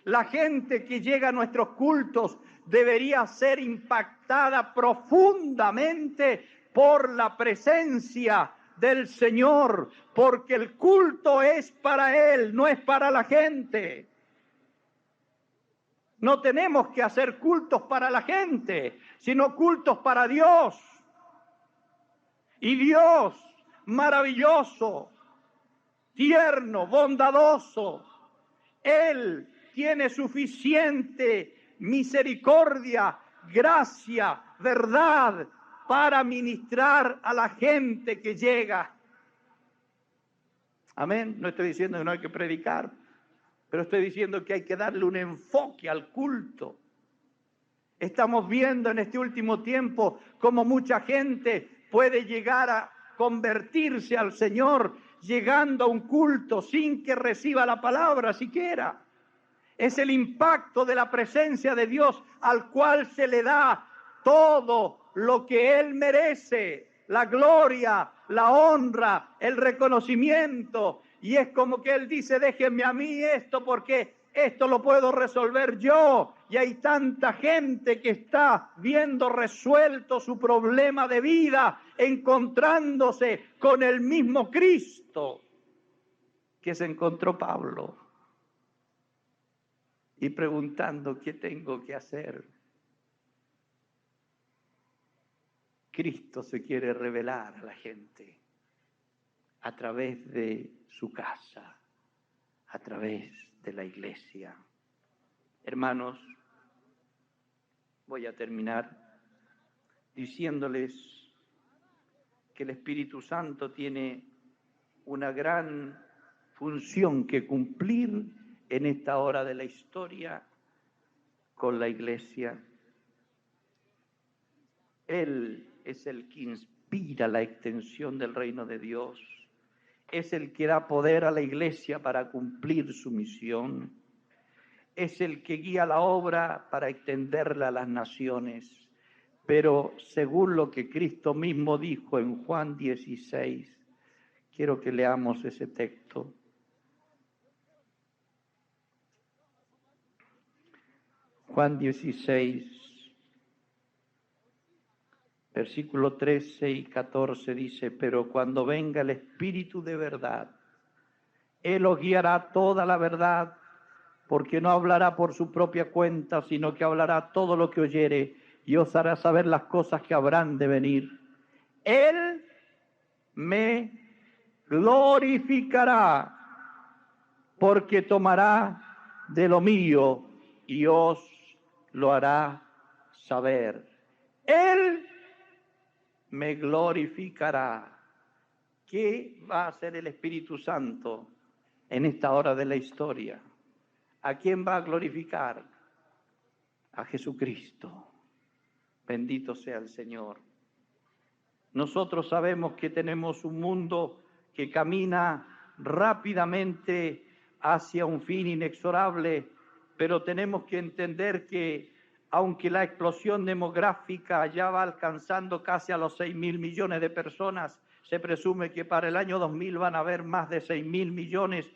La gente que llega a nuestros cultos debería ser impactada profundamente por la presencia del Señor, porque el culto es para Él, no es para la gente. No tenemos que hacer cultos para la gente, sino cultos para Dios. Y Dios, maravilloso, tierno, bondadoso, Él tiene suficiente misericordia, gracia, verdad para ministrar a la gente que llega. Amén. No estoy diciendo que no hay que predicar, pero estoy diciendo que hay que darle un enfoque al culto. Estamos viendo en este último tiempo cómo mucha gente puede llegar a convertirse al Señor llegando a un culto sin que reciba la palabra siquiera. Es el impacto de la presencia de Dios al cual se le da todo lo que Él merece, la gloria, la honra, el reconocimiento. Y es como que Él dice, déjenme a mí esto porque esto lo puedo resolver yo. Y hay tanta gente que está viendo resuelto su problema de vida, encontrándose con el mismo Cristo que se encontró Pablo. Y preguntando, ¿qué tengo que hacer? Cristo se quiere revelar a la gente a través de su casa, a través de la iglesia. Hermanos, voy a terminar diciéndoles que el Espíritu Santo tiene una gran función que cumplir en esta hora de la historia con la iglesia. Él es el que inspira la extensión del reino de Dios. Es el que da poder a la iglesia para cumplir su misión. Es el que guía la obra para extenderla a las naciones. Pero según lo que Cristo mismo dijo en Juan 16, quiero que leamos ese texto. Juan 16, versículo 13 y 14 dice, pero cuando venga el Espíritu de verdad, Él os guiará toda la verdad, porque no hablará por su propia cuenta, sino que hablará todo lo que oyere y os hará saber las cosas que habrán de venir. Él me glorificará, porque tomará de lo mío y os lo hará saber. Él me glorificará. ¿Qué va a hacer el Espíritu Santo en esta hora de la historia? ¿A quién va a glorificar? a Jesucristo. Bendito sea el Señor. Nosotros sabemos que tenemos un mundo que camina rápidamente hacia un fin inexorable, pero tenemos que entender que aunque la explosión demográfica ya va alcanzando casi a los 6.000 millones de personas, se presume que para el año 2000 van a haber más de 6.000 millones.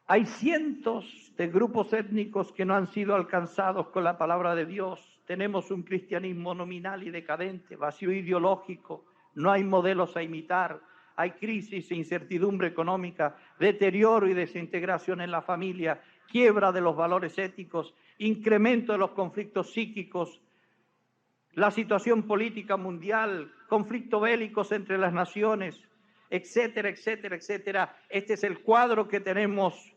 Hay cientos de grupos étnicos que no han sido alcanzados con la palabra de Dios. Tenemos un cristianismo nominal y decadente, vacío ideológico, no hay modelos a imitar, hay crisis e incertidumbre económica, deterioro y desintegración en la familia, quiebra de los valores éticos, incremento de los conflictos psíquicos, la situación política mundial, conflictos bélicos entre las naciones, etcétera, etcétera, etcétera. Este es el cuadro que tenemos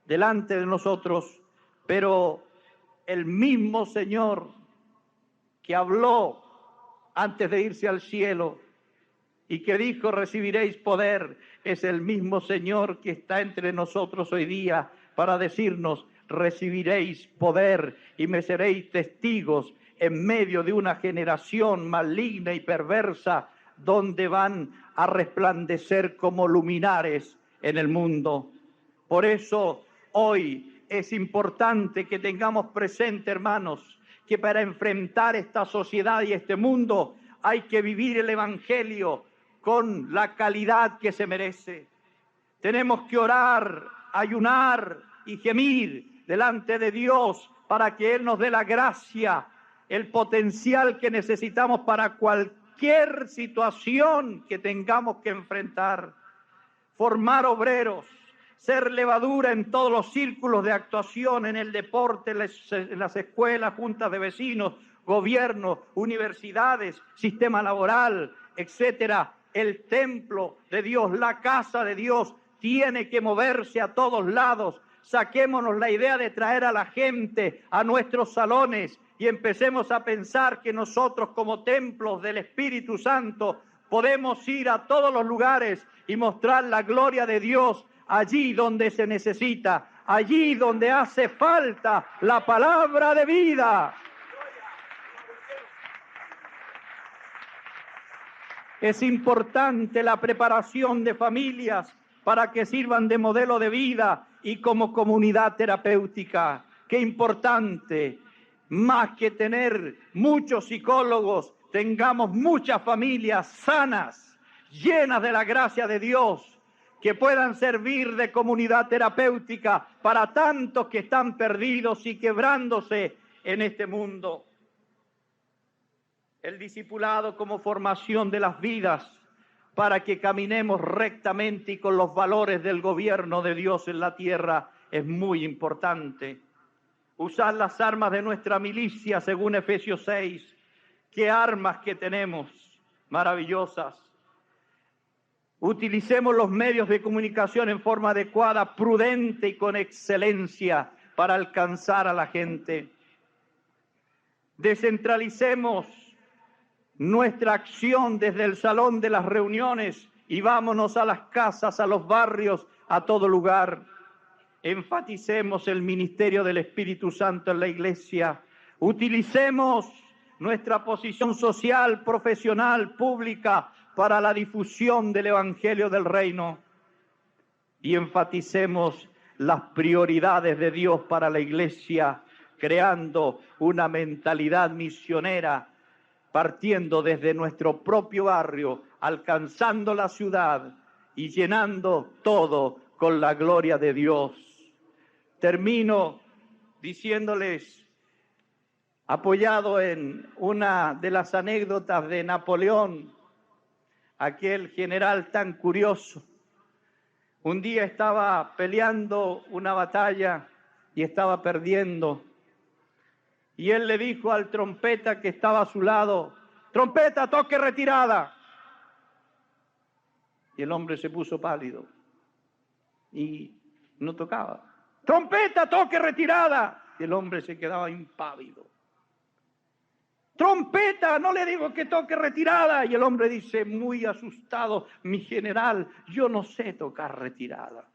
delante de nosotros, pero el mismo Señor que habló antes de irse al cielo y que dijo recibiréis poder, es el mismo Señor que está entre nosotros hoy día para decirnos recibiréis poder y me seréis testigos en medio de una generación maligna y perversa donde van a resplandecer como luminares en el mundo. Por eso hoy es importante que tengamos presente, hermanos, que para enfrentar esta sociedad y este mundo hay que vivir el Evangelio con la calidad que se merece. Tenemos que orar, ayunar y gemir delante de Dios para que Él nos dé la gracia, el potencial que necesitamos para cualquier situación que tengamos que enfrentar. Formar obreros, ser levadura en todos los círculos de actuación, en el deporte, en las escuelas, juntas de vecinos, gobierno, universidades, sistema laboral, etcétera. El templo de Dios, la casa de Dios, tiene que moverse a todos lados. Saquémonos la idea de traer a la gente a nuestros salones y empecemos a pensar que nosotros como templos del Espíritu Santo podemos ir a todos los lugares y mostrar la gloria de Dios allí donde se necesita, allí donde hace falta la palabra de vida. Es importante la preparación de familias para que sirvan de modelo de vida y como comunidad terapéutica. Qué importante, más que tener muchos psicólogos, tengamos muchas familias sanas, llenas de la gracia de Dios, que puedan servir de comunidad terapéutica para tantos que están perdidos y quebrándose en este mundo. El discipulado como formación de las vidas para que caminemos rectamente y con los valores del gobierno de Dios en la tierra es muy importante. Usar las armas de nuestra milicia según Efesios 6. Qué armas que tenemos, maravillosas. Utilicemos los medios de comunicación en forma adecuada, prudente y con excelencia para alcanzar a la gente. Descentralicemos nuestra acción desde el salón de las reuniones y vámonos a las casas, a los barrios, a todo lugar. Enfaticemos el ministerio del Espíritu Santo en la iglesia. Utilicemos nuestra posición social, profesional, pública para la difusión del Evangelio del Reino. Y enfaticemos las prioridades de Dios para la iglesia, creando una mentalidad misionera, partiendo desde nuestro propio barrio, alcanzando la ciudad y llenando todo con la gloria de Dios. Termino diciéndoles, apoyado en una de las anécdotas de Napoleón, aquel general tan curioso. Un día estaba peleando una batalla y estaba perdiendo. Y él le dijo al trompeta que estaba a su lado, trompeta, toque retirada. Y el hombre se puso pálido y no tocaba. Trompeta, toque retirada. Y el hombre se quedaba impávido. Trompeta, no le digo que toque retirada. Y el hombre dice, muy asustado, mi general, yo no sé tocar retirada.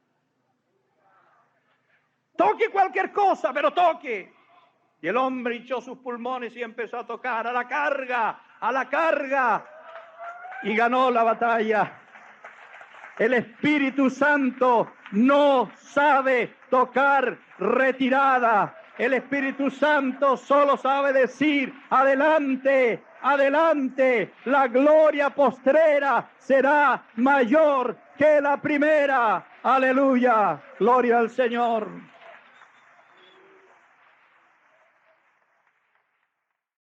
Toque cualquier cosa, pero toque. Y el hombre hinchó sus pulmones y empezó a tocar a la carga, a la carga. Y ganó la batalla. El Espíritu Santo no sabe tocar retirada. El Espíritu Santo solo sabe decir, adelante, adelante. La gloria postrera será mayor que la primera. Aleluya, gloria al Señor.